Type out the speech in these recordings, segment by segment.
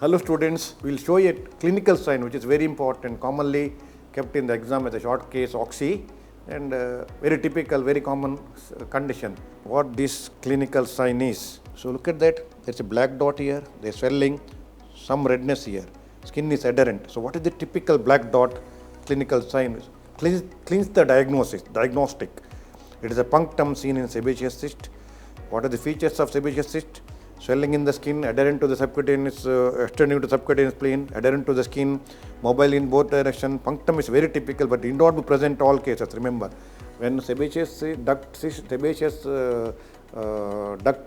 Hello students, we will show you a clinical sign which is very important, commonly kept in the exam as a short case oxy, and very typical, very common condition. What this clinical sign is. So look at that, there is a black dot here, there is swelling, some redness here, skin is adherent. So what is the typical black dot clinical sign? Cleans the diagnostic. It is a punctum seen in sebaceous cyst. What are the features of sebaceous cyst? Swelling in the skin, adherent to the subcutaneous, extending to subcutaneous plane, adherent to the skin, mobile in both directions. Punctum is very typical, but it not be present all cases. Remember, when sebaceous duct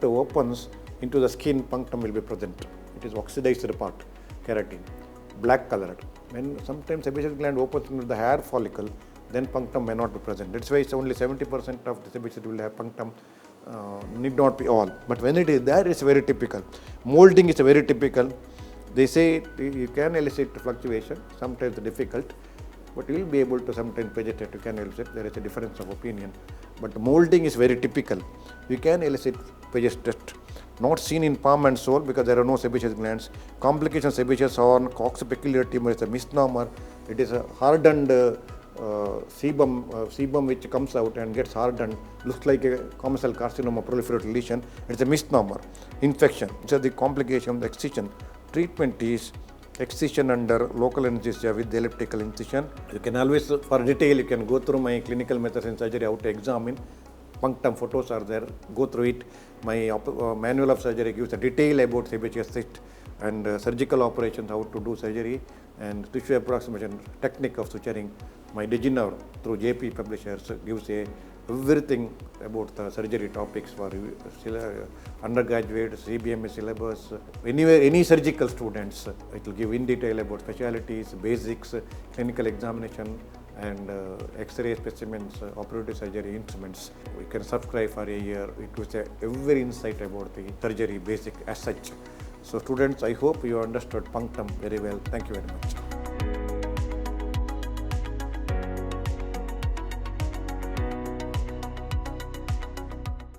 opens into the skin, punctum will be present. It is oxidized part, keratin, black colored. When sometimes sebaceous gland opens into the hair follicle, then punctum may not be present. That's why it's only 70% of the sebaceous will have punctum. Need not be all, but when it is there, it's very typical. Molding is very typical. They say you can elicit fluctuation, sometimes difficult, but you will be able to sometimes vegetate. You can elicit. There is a difference of opinion, but molding is very typical. You can elicit vegetate. Not seen in palm and sole because there are no sebaceous glands. Complication of sebaceous horn, Cox peculiar tumor is a misnomer. It is a hardened sebum which comes out and gets hardened, looks like a common cell carcinoma proliferative lesion. It's a misnomer. Infection, which is the complication of the excision. Treatment is excision under local anesthesia with the elliptical incision. You can always, for detail, you can go through my clinical methods in surgery, how to examine. Punctum photos are there, go through it. My manual of surgery gives a detail about sebaceous cyst and surgical operations, how to do surgery, and tissue approximation technique of suturing. My Degener through JP Publishers gives everything about the surgery topics for undergraduate, CBMA syllabus, anywhere, any surgical students. It will give in detail about specialties, basics, clinical examination, and X-ray specimens, operative surgery instruments. You can subscribe for a year. It gives every insight about the surgery basic as such. So students, I hope you understood punctum very well. Thank you very much.